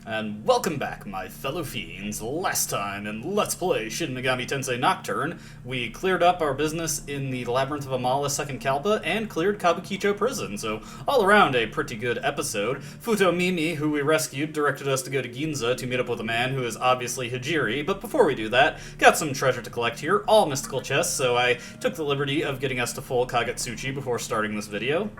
And welcome back, my fellow fiends. Last time in Let's Play Shin Megami Tensei Nocturne, we cleared up our business in the Labyrinth of Amala Second Kalpa and cleared Kabukicho Prison, so all around a pretty good episode. Futo Mimi, who we rescued, directed us to go to Ginza to meet up with a man who is obviously Hijiri, but before we do that, got some treasure to collect here, all mystical chests, so I took the liberty of getting us to full Kagetsuchi before starting this video.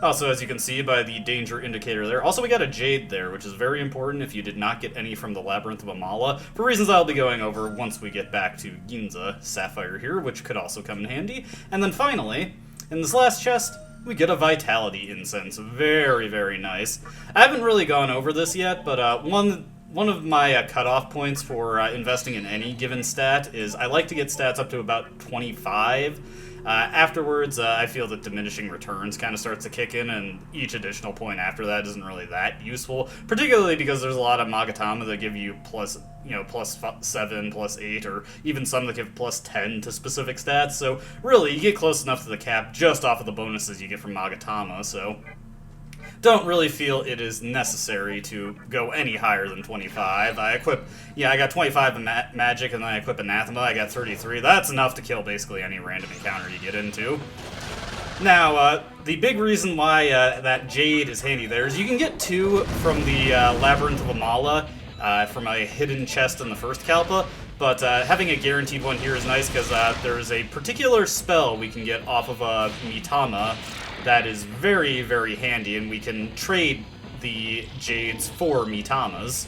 Also, as you can see by the danger indicator there, also we got a Jade there, which is very important if you did not get any from the Labyrinth of Amala, for reasons I'll be going over once we get back to Ginza. Sapphire here, which could also come in handy. And then finally, in this last chest, we get a Vitality Incense. Very, very nice. I haven't really gone over this yet, but one of my cutoff points for investing in any given stat is I like to get stats up to about 25. Afterwards, I feel that diminishing returns kind of starts to kick in, and each additional point after that isn't really that useful, particularly because there's a lot of Magatama that give you plus 7, plus 8, or even some that give plus 10 to specific stats, so really, you get close enough to the cap just off of the bonuses you get from Magatama, so don't really feel it is necessary to go any higher than 25. I got 25 in magic, and then I equip Anathema, I got 33. That's enough to kill basically any random encounter you get into. Now, the big reason why that Jade is handy there is you can get 2 from the Labyrinth of Amala from a hidden chest in the first Kalpa, but having a guaranteed one here is nice because there's a particular spell we can get off of Mitama that is very, very handy, and we can trade the Jades for Mitamas.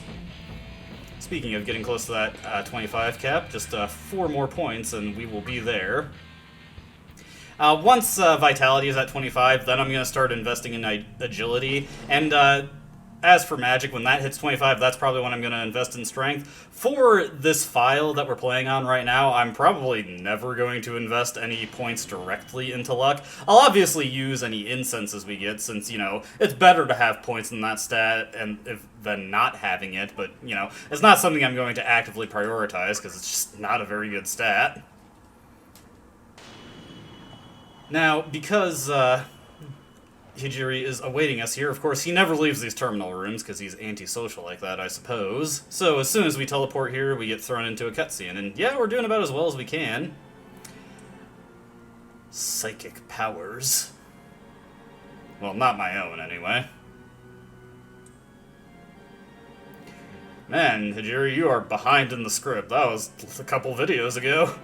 Speaking of getting close to that 25 cap, just 4 more points and we will be there. Once Vitality is at 25, then I'm going to start investing in Agility, and as for Magic, when that hits 25, that's probably when I'm going to invest in Strength. For this file that we're playing on right now, I'm probably never going to invest any points directly into Luck. I'll obviously use any incenses we get, since, it's better to have points in that stat than not having it, but, it's not something I'm going to actively prioritize, because it's just not a very good stat. Now, because Hijiri is awaiting us here. Of course, he never leaves these terminal rooms because he's antisocial like that, I suppose. So as soon as we teleport here, we get thrown into a cutscene. And yeah, we're doing about as well as we can. Psychic powers. Well, not my own, anyway. Man, Hijiri, you are behind in the script. That was a couple videos ago.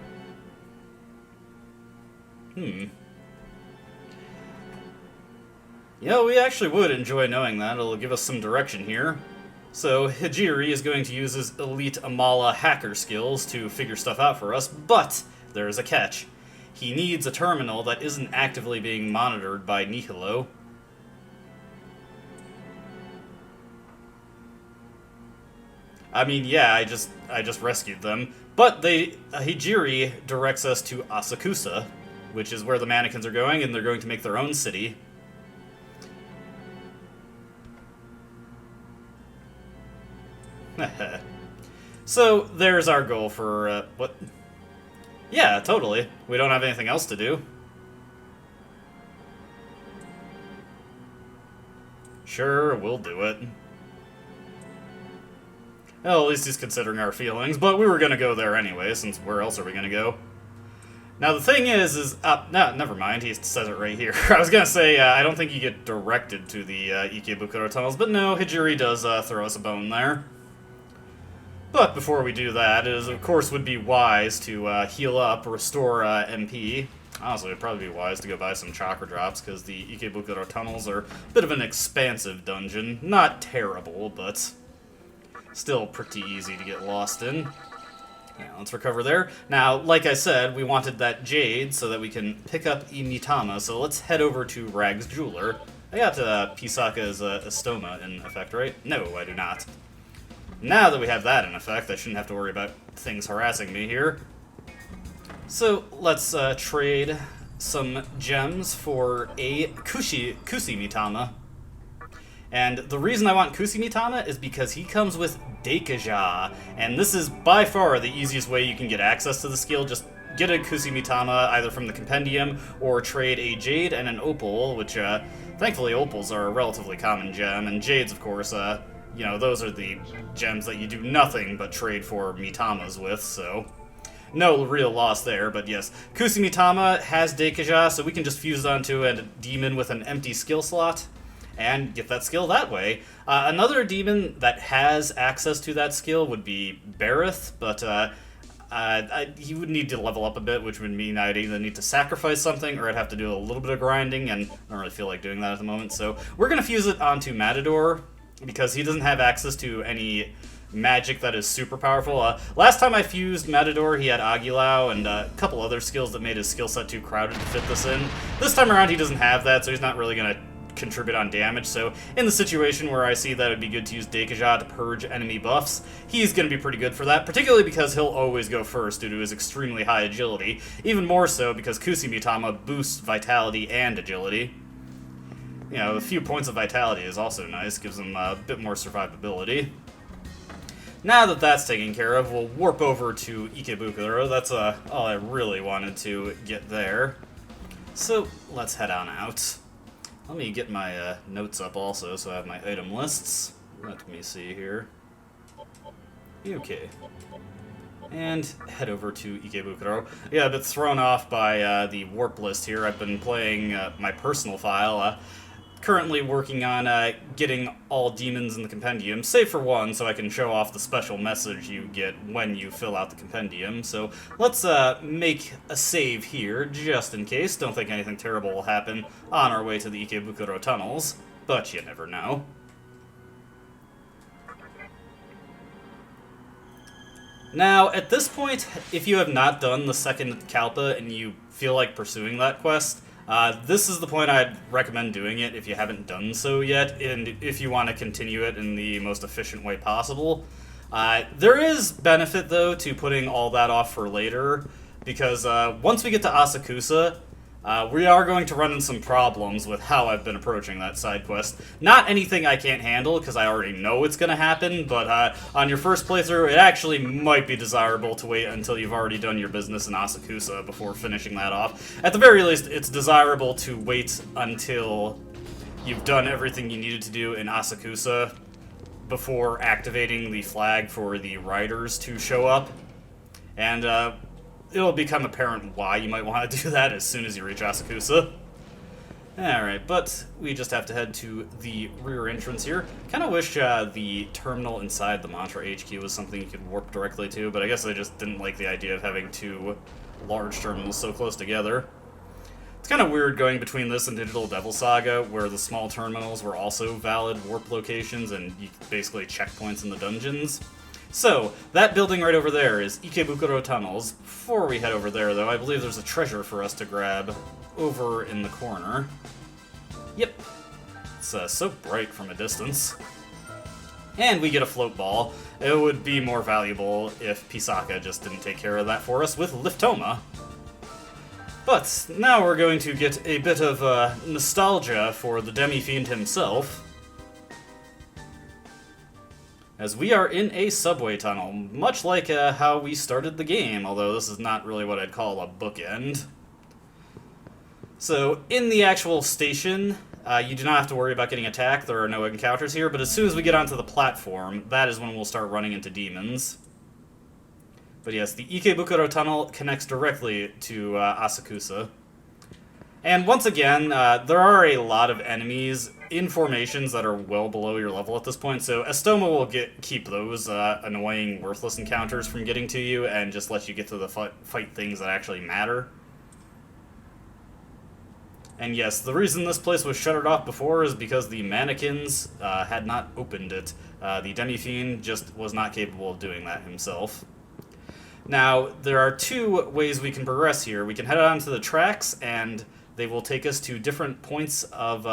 We actually would enjoy knowing that. It'll give us some direction here. So, Hijiri is going to use his elite Amala hacker skills to figure stuff out for us, but there's a catch. He needs a terminal that isn't actively being monitored by Nihilo. I mean, yeah, I just rescued them, but Hijiri directs us to Asakusa, which is where the Manikins are going, and they're going to make their own city. So, there's our goal for, what? Yeah, totally. We don't have anything else to do. Sure, we'll do it. Well, at least he's considering our feelings, but we were gonna go there anyway, since where else are we gonna go? Now, the thing is no, never mind, he says it right here. I was gonna say, I don't think you get directed to the, Ikebukuro Tunnels, but no, Hijiri does, throw us a bone there. But before we do that, it of course would be wise to heal up, restore MP. Honestly, it would probably be wise to go buy some chakra drops, because the Ikebukuro Tunnels are a bit of an expansive dungeon. Not terrible, but still pretty easy to get lost in. Yeah, let's recover there. Now, like I said, we wanted that Jade so that we can pick up Imitama, so let's head over to Rag's Jeweler. I got Pisaka's Estoma in effect, right? No, I do not. Now that we have that in effect, I shouldn't have to worry about things harassing me here. So, let's trade some gems for a Kusi Mitama. And the reason I want Kusi Mitama is because he comes with Deikaja, and this is by far the easiest way you can get access to the skill. Just get a Kusi Mitama either from the Compendium, or trade a Jade and an Opal, which, thankfully Opals are a relatively common gem, and Jades, of course, you know, those are the gems that you do nothing but trade for Mitamas with, so no real loss there. But yes, Kusumitama has Deikaja, so we can just fuse onto a demon with an empty skill slot and get that skill that way. Another demon that has access to that skill would be Barith, but he would need to level up a bit, which would mean I'd either need to sacrifice something or I'd have to do a little bit of grinding, and I don't really feel like doing that at the moment. So we're going to fuse it onto Matador, because he doesn't have access to any magic that is super powerful. Last time I fused Matador, he had Aguilau and a couple other skills that made his skill set too crowded to fit this in. This time around, he doesn't have that, so he's not really going to contribute on damage. So in the situation where I see that it'd be good to use Deikaja to purge enemy buffs, he's going to be pretty good for that, particularly because he'll always go first due to his extremely high agility. Even more so because Kusumitama boosts vitality and agility. You know, a few points of vitality is also nice, gives him a bit more survivability. Now that that's taken care of, we'll warp over to Ikebukuro. That's all I really wanted to get there. So let's head on out. Let me get my notes up also, so I have my item lists. Let me see here. Okay. And head over to Ikebukuro. Yeah, a bit thrown off by the warp list here. I've been playing my personal file. Currently working on getting all demons in the compendium, save for one, so I can show off the special message you get when you fill out the compendium. So let's make a save here, just in case. Don't think anything terrible will happen on our way to the Ikebukuro Tunnels, but you never know. Now, at this point, if you have not done the second Kalpa and you feel like pursuing that quest, this is the point I'd recommend doing it if you haven't done so yet, and if you want to continue it in the most efficient way possible. There is benefit, though, to putting all that off for later, because once we get to Asakusa, we are going to run into some problems with how I've been approaching that side quest. Not anything I can't handle, because I already know it's going to happen, but on your first playthrough, it actually might be desirable to wait until you've already done your business in Asakusa before finishing that off. At the very least, it's desirable to wait until you've done everything you needed to do in Asakusa before activating the flag for the riders to show up. And it'll become apparent why you might want to do that as soon as you reach Asakusa. Alright, but we just have to head to the rear entrance here. Kind of wish the terminal inside the Mantra HQ was something you could warp directly to, but I guess I just didn't like the idea of having two large terminals so close together. It's kind of weird going between this and Digital Devil Saga, where the small terminals were also valid warp locations and basically checkpoints in the dungeons. So, that building right over there is Ikebukuro Tunnels. Before we head over there, though, I believe there's a treasure for us to grab over in the corner. Yep. It's so bright from a distance. And we get a float ball. It would be more valuable if Pisaka just didn't take care of that for us with Liftoma. But now we're going to get a bit of nostalgia for the Demi-Fiend himself, as we are in a subway tunnel, much like how we started the game, although this is not really what I'd call a bookend. So, in the actual station, you do not have to worry about getting attacked. There are no encounters here, but as soon as we get onto the platform, that is when we'll start running into demons. But yes, the Ikebukuro Tunnel connects directly to Asakusa. And once again, there are a lot of enemies in formations that are well below your level at this point, so Estoma will keep those annoying, worthless encounters from getting to you and just let you get to the fight things that actually matter. And yes, the reason this place was shuttered off before is because the Manikins had not opened it. The Demi-Fiend just was not capable of doing that himself. Now, there are two ways we can progress here. We can head on to the tracks, and they will take us to different points of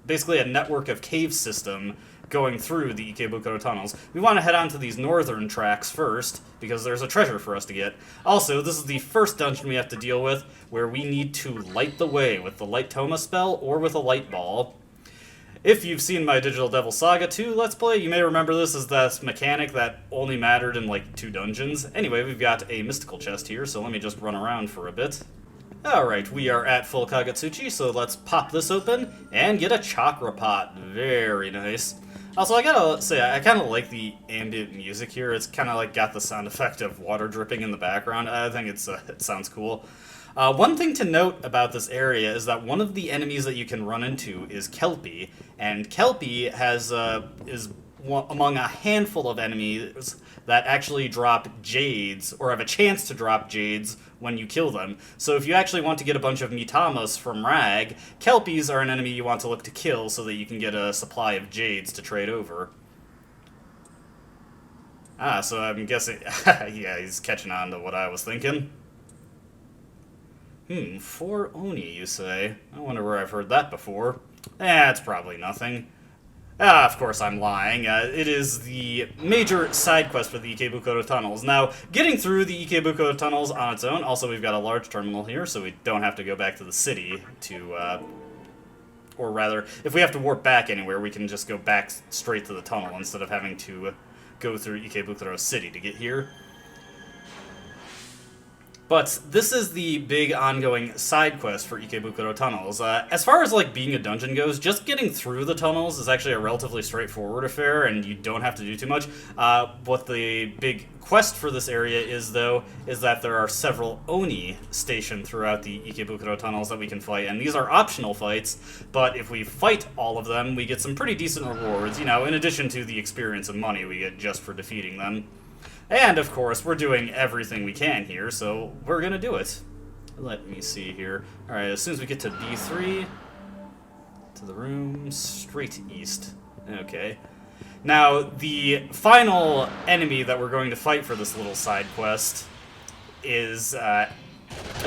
basically a network of cave system going through the Ikebukuro Tunnels. We want to head on to these northern tracks first, because there's a treasure for us to get. Also, this is the first dungeon we have to deal with where we need to light the way with the Light Toma spell or with a light ball. If you've seen my Digital Devil Saga 2 Let's Play, you may remember this as that mechanic that only mattered in like 2 dungeons. Anyway, we've got a mystical chest here, so let me just run around for a bit. Alright, we are at full Kagetsuchi, so let's pop this open and get a chakra pot. Very nice. Also, I gotta say, I kind of like the ambient music here. It's kind of like got the sound effect of water dripping in the background. I think it sounds cool. One thing to note about this area is that one of the enemies that you can run into is Kelpie, and Kelpie is among a handful of enemies that actually drop jades, or have a chance to drop jades when you kill them. So if you actually want to get a bunch of Mitamas from Rag, Kelpies are an enemy you want to look to kill so that you can get a supply of jades to trade over. So I'm guessing... yeah, he's catching on to what I was thinking. 4 Oni, you say? I wonder where I've heard that before. It's probably nothing. Of course I'm lying. It is the major side quest for the Ikebukuro Tunnels. Now, getting through the Ikebukuro Tunnels on its own, also we've got a large terminal here, so we don't have to go back to the city to, or rather, if we have to warp back anywhere, we can just go back straight to the tunnel instead of having to go through Ikebukuro City to get here. But this is the big ongoing side quest for Ikebukuro Tunnels. As far as like being a dungeon goes, just getting through the tunnels is actually a relatively straightforward affair, and you don't have to do too much. What the big quest for this area is, though, is that there are several Oni stationed throughout the Ikebukuro Tunnels that we can fight, and these are optional fights, but if we fight all of them, we get some pretty decent rewards, you know, in addition to the experience and money we get just for defeating them. And, of course, we're doing everything we can here, so we're gonna do it. Let me see here. Alright, as soon as we get to B3, to the room, straight east. Okay. Now, the final enemy that we're going to fight for this little side quest is, what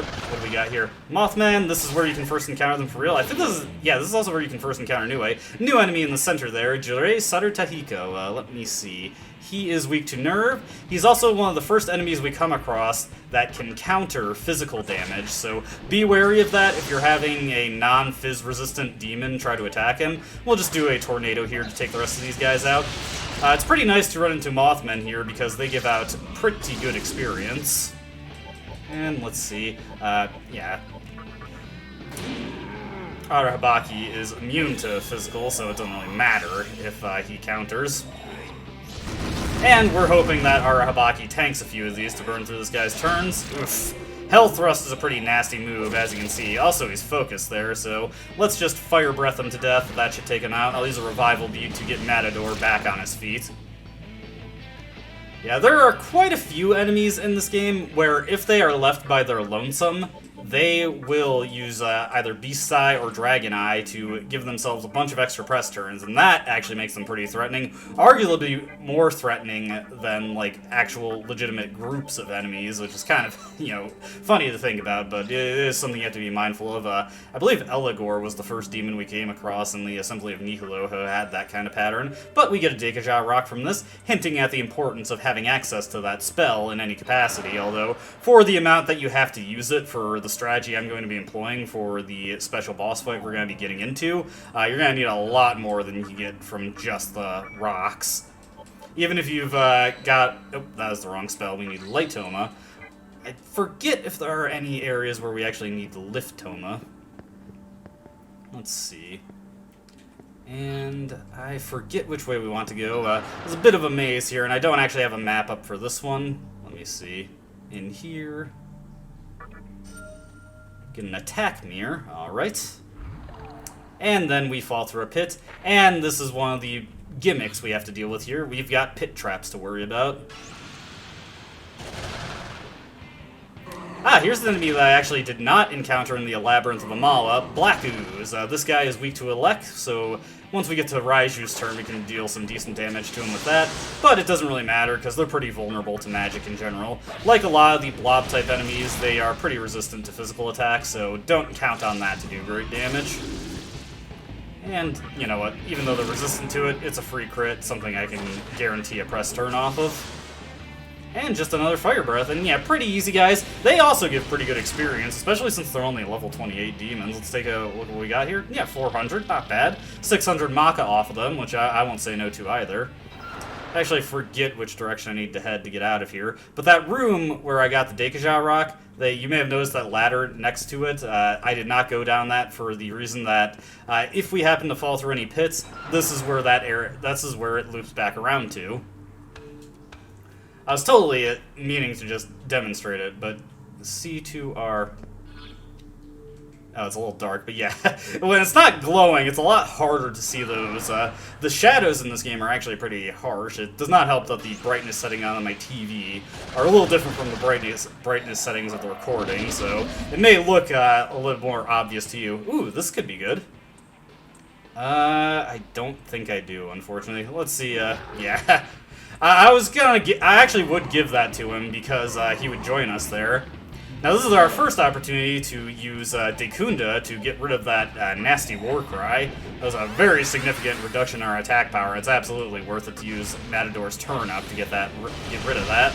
do we got here? Mothman. This is where you can first encounter them for real. I think this is, yeah, this is also where you can first encounter New enemy in the center there, Jirei Saru Tahiko. Let me see. He is weak to nerve. He's also one of the first enemies we come across that can counter physical damage, so be wary of that if you're having a non-fizz resistant demon try to attack him. We'll just do a tornado here to take the rest of these guys out. It's pretty nice to run into Mothmen here because they give out pretty good experience. And let's see, yeah. Arahabaki is immune to physical, so it doesn't really matter if he counters. And we're hoping that Arahabaki tanks a few of these to burn through this guy's turns. Oof. Hell Thrust is a pretty nasty move, as you can see. Also, he's focused there, so let's just Fire Breath him to death. That should take him out. I'll use a Revival Bead to get Matador back on his feet. Yeah, there are quite a few enemies in this game where if they are left by their lonesome, they will use either Beast Eye or Dragon Eye to give themselves a bunch of extra press turns, and that actually makes them pretty threatening. Arguably more threatening than, like, actual legitimate groups of enemies, which is kind of, you know, funny to think about, but it is something you have to be mindful of. I believe Eligor was the first demon we came across in the Assembly of Nihilo who had that kind of pattern, but we get a Deikaja rock from this, hinting at the importance of having access to that spell in any capacity, although for the amount that you have to use it for the strategy I'm going to be employing for the special boss fight we're going to be getting into, you're going to need a lot more than you can get from just the rocks. Even if you've got... Oh, that was the wrong spell. We need Light Toma. I forget if there are any areas where we actually need the Lift Toma. Let's see. And I forget which way we want to go. There's a bit of a maze here, and I don't actually have a map up for this one. Let me see. In here... Get an attack mirror, alright. And then we fall through a pit, and this is one of the gimmicks we have to deal with here. We've got pit traps to worry about. Here's the enemy that I actually did not encounter in the Labyrinth of Amala, Black Ooze. This guy is weak to Elec, so once we get to Raiju's turn, we can deal some decent damage to him with that, but it doesn't really matter because they're pretty vulnerable to magic in general. Like a lot of the blob-type enemies, they are pretty resistant to physical attacks, so don't count on that to do great damage. And, you know what, even though they're resistant to it, it's a free crit, something I can guarantee a press turn off of. And just another Fire Breath, and yeah, pretty easy, guys. They also give pretty good experience, especially since they're only level 28 demons. Let's take a look at what we got here. Yeah, 400, not bad. 600 Maka off of them, which I won't say no to either. I actually forget which direction I need to head to get out of here. But that room where I got the Deikaja rock, you may have noticed that ladder next to it. I did not go down that for the reason that if we happen to fall through any pits, this is where it loops back around to. I was totally meaning to just demonstrate it, but C2R... Oh, it's a little dark, but yeah. When it's not glowing, it's a lot harder to see those. The shadows in this game are actually pretty harsh. It does not help that the brightness setting on my TV are a little different from the brightness settings of the recording, so it may look a little more obvious to you. Ooh, this could be good. I don't think I do, unfortunately. Let's see, yeah. I actually would give that to him because he would join us there. Now this is our first opportunity to use Dekunda to get rid of that nasty war cry. That was a very significant reduction in our attack power. It's absolutely worth it to use Matador's turn up to get rid of that.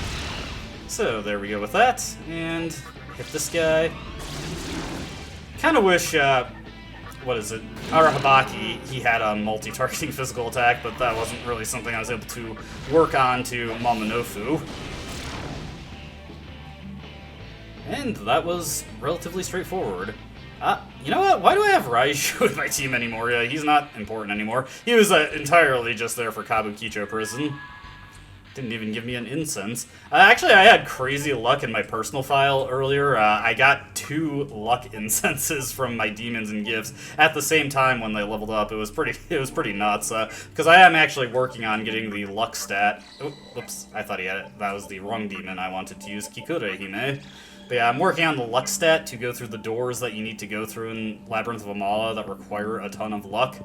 So there we go with that, and hit this guy. Kind of wish, what is it? Arahabaki, he had a multi-targeting physical attack, but that wasn't really something I was able to work on to Momonofu. And that was relatively straightforward. You know what? Why do I have Raiju in my team anymore? Yeah, he's not important anymore. He was entirely just there for Kabukicho Prison. Didn't even give me an incense. Actually, I had crazy luck in my personal file earlier. I got 2 luck incenses from my demons and gifts at the same time when they leveled up. It was pretty nuts. Because I am actually working on getting the luck stat. Oh, whoops! I thought that was the wrong demon. I wanted to use Kikure Hime. But yeah, I'm working on the luck stat to go through the doors that you need to go through in Labyrinth of Amala that require a ton of luck.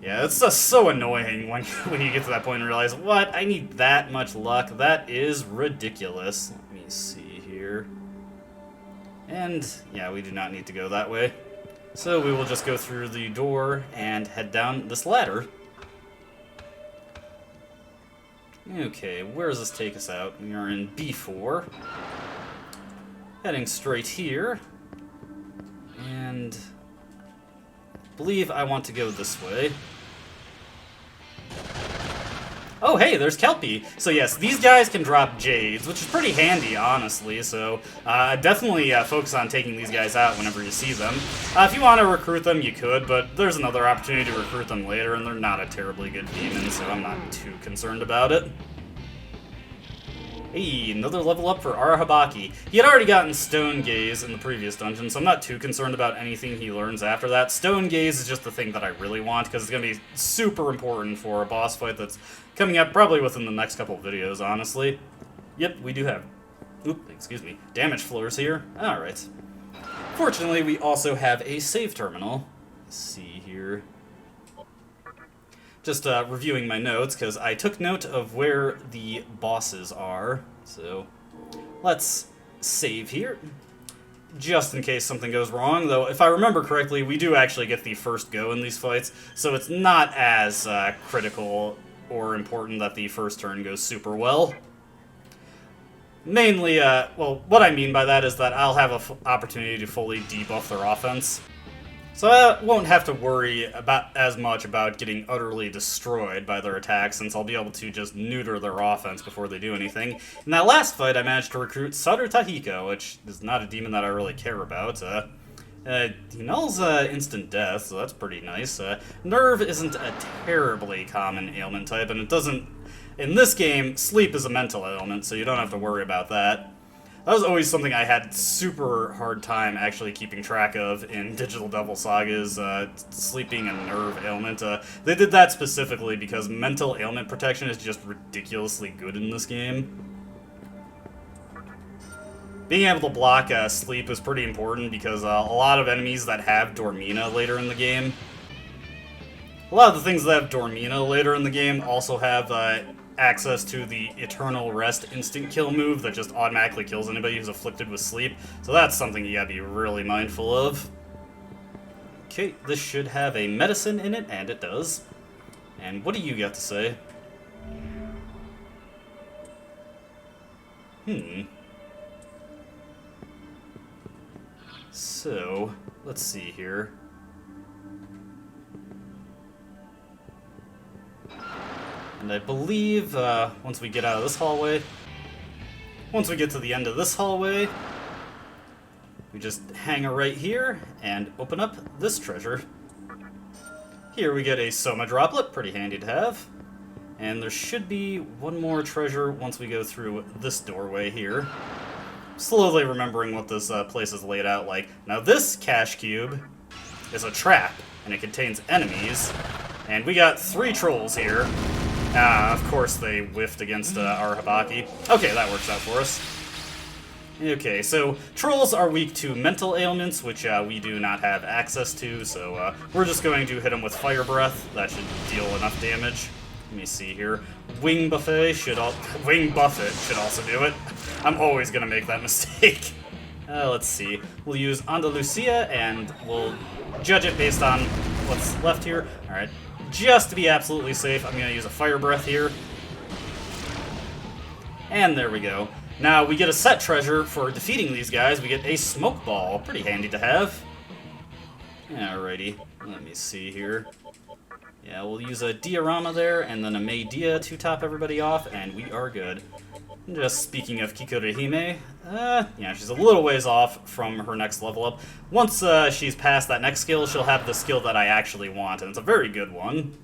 Yeah, it's just so annoying when you get to that point and realize, what? I need that much luck? That is ridiculous. Let me see here. And, yeah, we do not need to go that way. So we will just go through the door and head down this ladder. Okay, where does this take us out? We are in B4. Heading straight here. And I believe I want to go this way. Oh, hey, there's Kelpie. So yes, these guys can drop Jades, which is pretty handy, honestly, so definitely focus on taking these guys out whenever you see them. If you want to recruit them, you could, but there's another opportunity to recruit them later, and they're not a terribly good demon, so I'm not too concerned about it. Hey, another level up for Arahabaki. He had already gotten Stone Gaze in the previous dungeon, so I'm not too concerned about anything he learns after that. Stone Gaze is just the thing that I really want, because it's going to be super important for a boss fight that's coming up probably within the next couple of videos, honestly. Yep, we do have... damage floors here. Alright. Fortunately, we also have a save terminal. Let's see here. Just reviewing my notes, because I took note of where the bosses are. So, let's save here. Just in case something goes wrong, though if I remember correctly, we do actually get the first go in these fights, so it's not as critical or important that the first turn goes super well. Mainly, well, what I mean by that is that I'll have an opportunity to fully debuff their offense. So I won't have to worry as much about getting utterly destroyed by their attacks, since I'll be able to just neuter their offense before they do anything. In that last fight, I managed to recruit Saru Tahiko, which is not a demon that I really care about. He nulls instant death, so that's pretty nice. Nerve isn't a terribly common ailment type, and it doesn't... In this game, sleep is a mental ailment, so you don't have to worry about that. That was always something I had super hard time actually keeping track of in Digital Devil Saga's sleeping and nerve ailment. They did that specifically because mental ailment protection is just ridiculously good in this game. Being able to block sleep is pretty important because a lot of enemies that have Dormina later in the game... A lot of the things that have Dormina later in the game also have access to the Eternal Rest instant kill move that just automatically kills anybody who's afflicted with sleep. So that's something you gotta be really mindful of. Okay, this should have a medicine in it, and it does. And what do you got to say? So, let's see here. And I believe once we get out of this hallway, once we get to the end of this hallway, we just hang a right here and open up this treasure. Here we get a Soma droplet, pretty handy to have. And there should be one more treasure once we go through this doorway here. Slowly remembering what this place is laid out like. Now this cash cube is a trap, and it contains enemies. And we got 3 trolls here. Of course they whiffed against our Hibaki. Okay, that works out for us. Okay, so trolls are weak to mental ailments, which we do not have access to, so we're just going to hit them with Fire Breath. That should deal enough damage. Let me see here. Wing Buffet should also do it. I'm always gonna make that mistake. Let's see. We'll use Andalusia, and we'll judge it based on what's left here. Alright, just to be absolutely safe, I'm gonna use a Fire Breath here. And there we go. Now, we get a set treasure for defeating these guys. We get a Smoke Ball. Pretty handy to have. Alrighty. Let me see here. Yeah, we'll use a Diorama there, and then a Mei-Dia to top everybody off, and we are good. Just speaking of Kikurihime, yeah, she's a little ways off from her next level up. Once she's past that next skill, she'll have the skill that I actually want, and it's a very good one.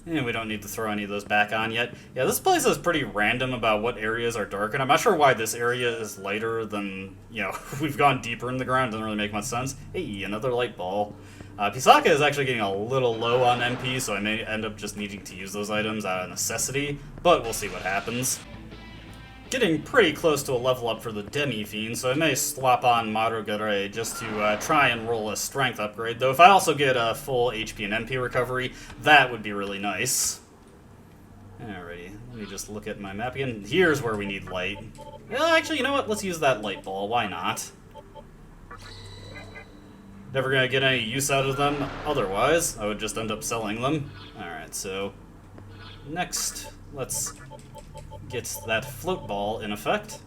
And we don't need to throw any of those back on yet. Yeah, this place is pretty random about what areas are dark, and I'm not sure why this area is lighter than, you know, we've gone deeper in the ground. Doesn't really make much sense. Hey, another light ball. Pisaka is actually getting a little low on MP, so I may end up just needing to use those items out of necessity, but we'll see what happens. Getting pretty close to a level up for the Demi-Fiend, so I may swap on Madogare just to try and roll a strength upgrade, though if I also get a full HP and MP recovery, that would be really nice. Alrighty, let me just look at my map again. Here's where we need light. Actually, you know what? Let's use that light ball. Why not? Never gonna get any use out of them otherwise. I would just end up selling them. Alright, so next, let's get that float ball in effect.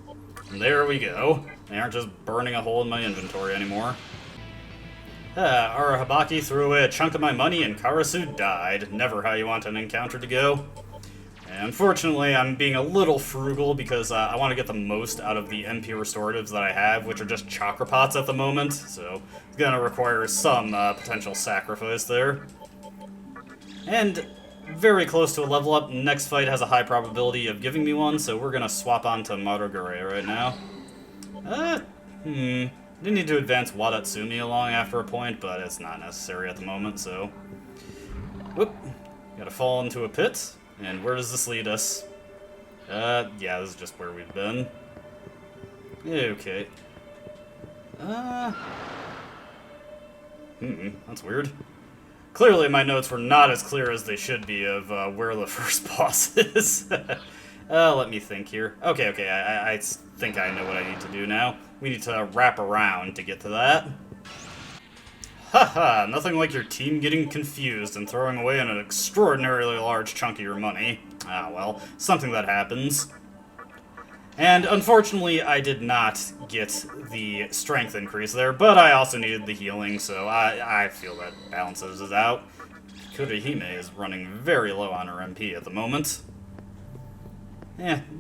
And there we go. They aren't just burning a hole in my inventory anymore. Our Hibaki threw away a chunk of my money and Karasu died. Never how you want an encounter to go. And unfortunately, I'm being a little frugal because I want to get the most out of the MP restoratives that I have, which are just chakra pots at the moment, so it's going to require some potential sacrifice there. And very close to a level up. Next fight has a high probability of giving me one, so we're going to swap on to Madogare right now. Didn't need to advance Wadatsumi along after a point, but it's not necessary at the moment, so... Whoop. Gotta fall into a pit. And where does this lead us? Yeah, this is just where we've been. Okay. That's weird. Clearly my notes were not as clear as they should be of where the first boss is. Let me think here. Okay, I think I know what I need to do now. We need to wrap around to get to that. Haha, nothing like your team getting confused and throwing away an extraordinarily large chunk of your money. Ah, well, something that happens. And unfortunately, I did not get the strength increase there, but I also needed the healing, so I feel that balances it out. Kurihime is running very low on her MP at the moment.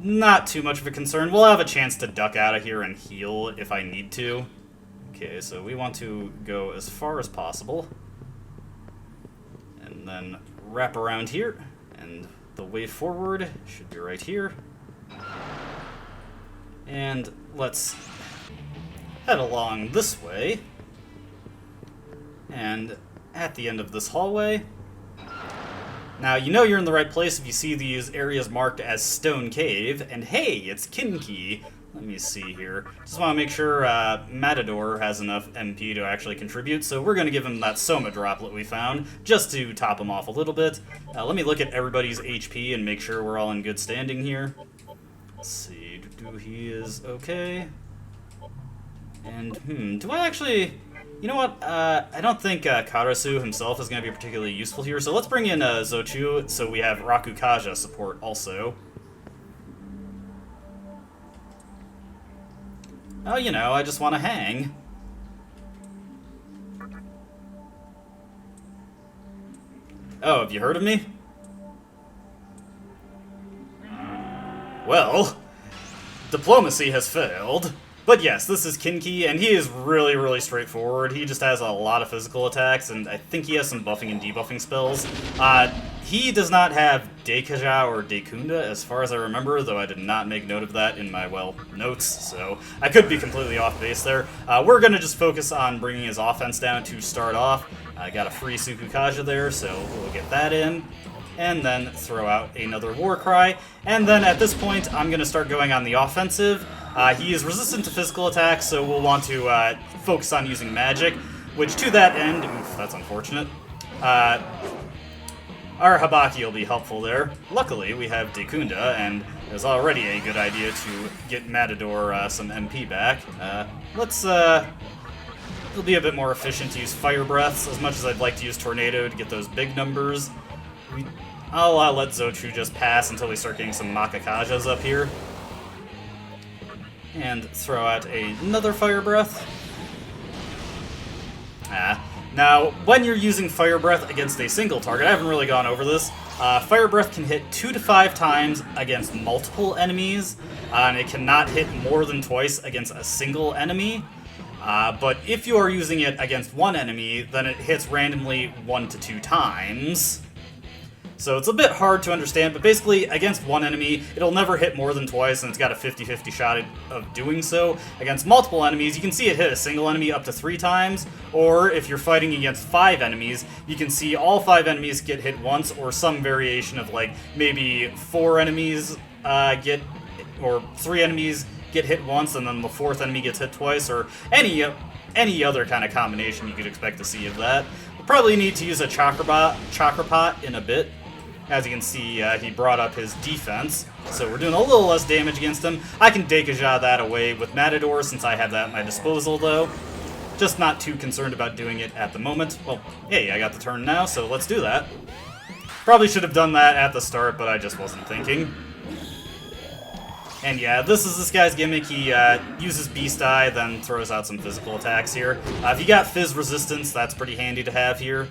Not too much of a concern. We'll have a chance to duck out of here and heal if I need to. Okay, so we want to go as far as possible. And then wrap around here. And the way forward should be right here. And let's head along this way. And at the end of this hallway... Now, you know you're in the right place if you see these areas marked as Stone Cave. And hey, it's Kinki. Let me see here. Just want to make sure Matador has enough MP to actually contribute, so we're going to give him that Soma droplet we found, just to top him off a little bit. Let me look at everybody's HP and make sure we're all in good standing here. Let's see. He is okay. And, do I actually... You know what? I don't think Karasu himself is going to be particularly useful here, so let's bring in Zochu so we have Rakukaja support also. Oh, you know, I just want to hang. Oh, have you heard of me? Well, diplomacy has failed. But yes, this is Kinki, and he is really, really straightforward. He just has a lot of physical attacks, and I think he has some buffing and debuffing spells. He does not have Deikaja or Dekunda, as far as I remember, though I did not make note of that in my, well, notes, so I could be completely off base there. We're going to just focus on bringing his offense down to start off. I got a free Sukukaja there, so we'll get that in. And then throw out another Warcry. And then at this point, I'm going to start going on the offensive. He is resistant to physical attacks, so we'll want to focus on using magic, which to that end, oof, that's unfortunate, our Habaki will be helpful there. Luckily, we have Dekunda, and it was already a good idea to get Matador some MP back. It'll be a bit more efficient to use Fire Breaths, as much as I'd like to use Tornado to get those big numbers. I'll let Zochu just pass until we start getting some Makakajas up here. And throw out another Fire Breath. Now, when you're using Fire Breath against a single target, I haven't really gone over this, Fire Breath can hit 2 to 5 times against multiple enemies, and it cannot hit more than twice against a single enemy. But if you are using it against one enemy, then it hits randomly 1 to 2 times. So it's a bit hard to understand, but basically, against one enemy, it'll never hit more than twice, and it's got a 50-50 shot of doing so. Against multiple enemies, you can see it hit a single enemy up to 3 times, or if you're fighting against 5 enemies, you can see all 5 enemies get hit once, or some variation of, like, maybe 4 enemies or 3 enemies get hit once, and then the 4th enemy gets hit twice, or any other kind of combination you could expect to see of that. We'll probably need to use a Chakra Pot in a bit. As you can see, he brought up his defense, so we're doing a little less damage against him. I can Deikaja that away with Matador since I have that at my disposal, though. Just not too concerned about doing it at the moment. Well, hey, I got the turn now, so let's do that. Probably should have done that at the start, but I just wasn't thinking. And yeah, this is this guy's gimmick. He uses Beast Eye, then throws out some physical attacks here. If you got Fizz Resistance, that's pretty handy to have here.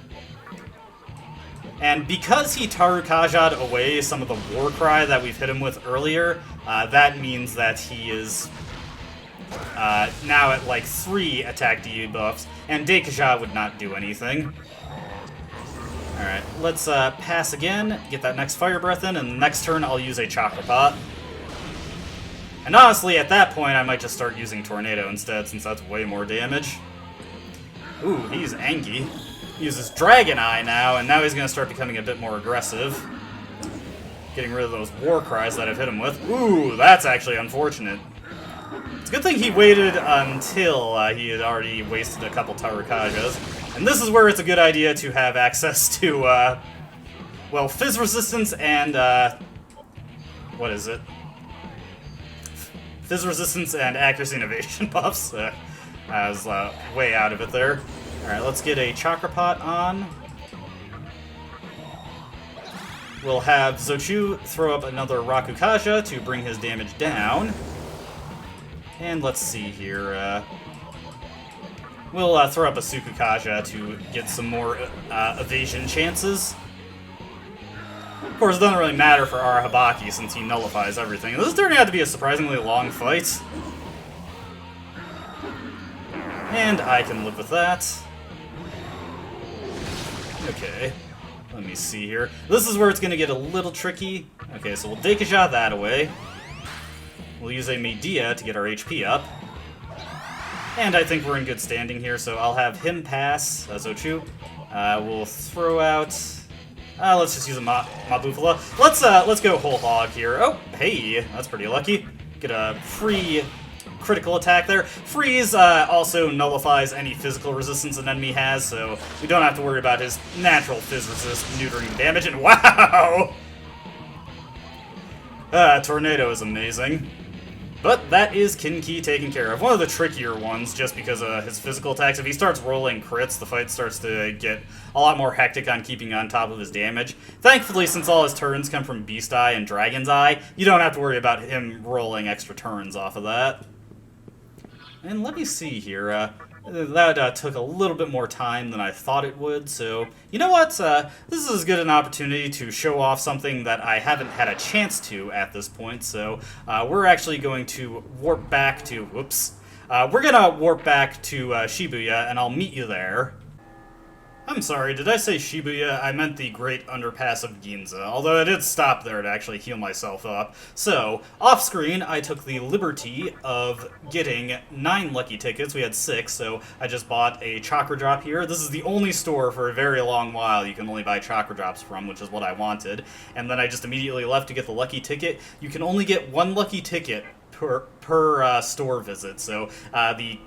And because he Tarukaja'd away some of the Warcry that we've hit him with earlier, that means that he is now at like 3 attack debuffs, and Deikaja would not do anything. Alright, let's pass again, get that next Fire Breath in, and the next turn I'll use a Chakra Pot. And honestly, at that point, I might just start using Tornado instead, since that's way more damage. Ooh, he's Anki. He uses Dragon Eye now, and now he's going to start becoming a bit more aggressive. Getting rid of those war cries that I've hit him with. Ooh, that's actually unfortunate. It's a good thing he waited until he had already wasted a couple Tarukajas. And this is where it's a good idea to have access to, well, Fizz Resistance and, what is it? Fizz Resistance and Accuracy and Evasion buffs. I was way out of it there. Alright, let's get a Chakra Pot on. We'll have Zochu throw up another Rakukaja to bring his damage down. And let's see here. We'll throw up a Sukukaja to get some more evasion chances. Of course, it doesn't really matter for our Habaki since he nullifies everything. This is turning out to be a surprisingly long fight. And I can live with that. Okay, let me see here. This is where it's going to get a little tricky. Okay, so we'll Deikaja that away. We'll use a Medea to get our HP up. And I think we're in good standing here, so I'll have him pass, Zochu. We'll throw out... let's just use a Mabufala. Let's go whole hog here. Oh, hey, that's pretty lucky. Get a free critical attack there. Freeze also nullifies any physical resistance an enemy has, so we don't have to worry about his natural fizz resist neutering damage. And wow! Tornado is amazing. But that is Kinki taken care of. One of the trickier ones, just because of his physical attacks. If he starts rolling crits, the fight starts to get a lot more hectic on keeping on top of his damage. Thankfully, since all his turns come from Beast Eye and Dragon's Eye, you don't have to worry about him rolling extra turns off of that. And let me see here. That took a little bit more time than I thought it would, so you know what? This is as good an opportunity to show off something that I haven't had a chance to at this point, so we're actually going to warp back to... Whoops. We're gonna warp back to Shibuya, and I'll meet you there. I'm sorry, did I say Shibuya? I meant the Great Underpass of Ginza, although I did stop there to actually heal myself up. So, off-screen, I took the liberty of getting 9 lucky tickets. We had 6, so I just bought a chakra drop here. This is the only store for a very long while you can only buy chakra drops from, which is what I wanted. And then I just immediately left to get the lucky ticket. You can only get 1 lucky ticket per store visit, so the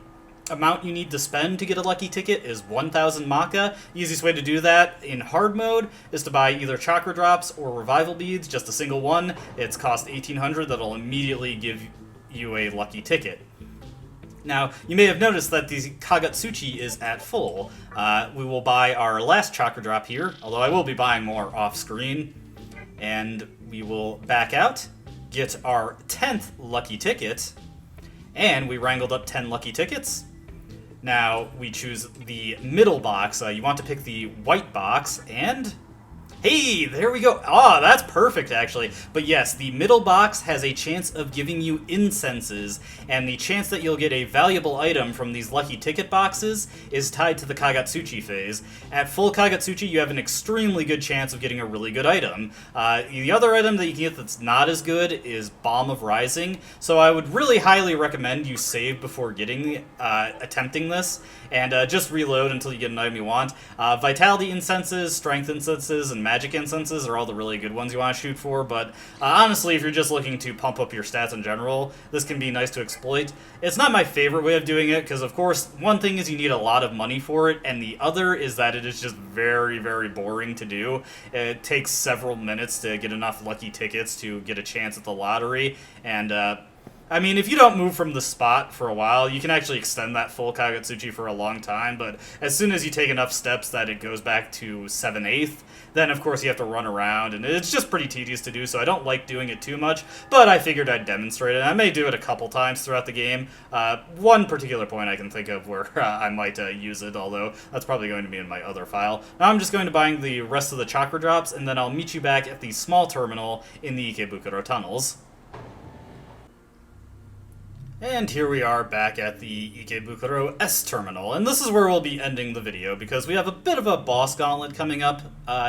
amount you need to spend to get a lucky ticket is 1,000 Maka. Easiest way to do that in hard mode is to buy either chakra drops or revival beads, just a single one. It's cost 1,800, that'll immediately give you a lucky ticket. Now, you may have noticed that the Kagatsuchi is at full. We will buy our last chakra drop here, although I will be buying more off-screen. And we will back out, get our 10th lucky ticket, and we wrangled up 10 lucky tickets. Now, we choose the middle box. You want to pick the white box, and... Hey, there we go. Ah, that's perfect, actually. But yes, the middle box has a chance of giving you incenses, and the chance that you'll get a valuable item from these lucky ticket boxes is tied to the Kagatsuchi phase. At full Kagatsuchi, you have an extremely good chance of getting a really good item. The other item that you can get that's not as good is Balm of Rising, so I would really highly recommend you save before attempting this, and just reload until you get an item you want. Vitality incenses, strength incenses, and magic incenses are all the really good ones you want to shoot for, but honestly, if you're just looking to pump up your stats in general, this can be nice to exploit. It's not my favorite way of doing it, because of course, one thing is you need a lot of money for it, and the other is that it is just very, very boring to do. It takes several minutes to get enough lucky tickets to get a chance at the lottery, and I mean, if you don't move from the spot for a while, you can actually extend that full Kagatsuchi for a long time, but as soon as you take enough steps that it goes back to 7/8, then of course you have to run around, and it's just pretty tedious to do, so I don't like doing it too much, but I figured I'd demonstrate it. I may do it a couple times throughout the game. One particular point I can think of where I might use it, although that's probably going to be in my other file. Now I'm just going to buy the rest of the chakra drops, and then I'll meet you back at the small terminal in the Ikebukuro Tunnels. And here we are back at the Ikebukuro S Terminal, and this is where we'll be ending the video, because we have a bit of a boss gauntlet coming up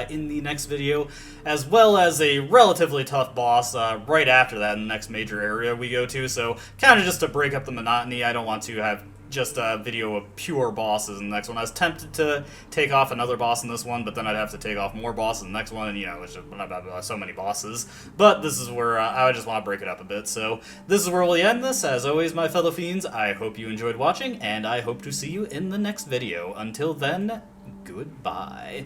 in the next video, as well as a relatively tough boss right after that in the next major area we go to, so kind of just to break up the monotony, I don't want to have just a video of pure bosses in the next one. I was tempted to take off another boss in this one, but then I'd have to take off more bosses in the next one, and you know, it's just blah, blah, blah, so many bosses. But this is where I just want to break it up a bit. So this is where we'll end this. As always, my fellow fiends, I hope you enjoyed watching, and I hope to see you in the next video. Until then, goodbye.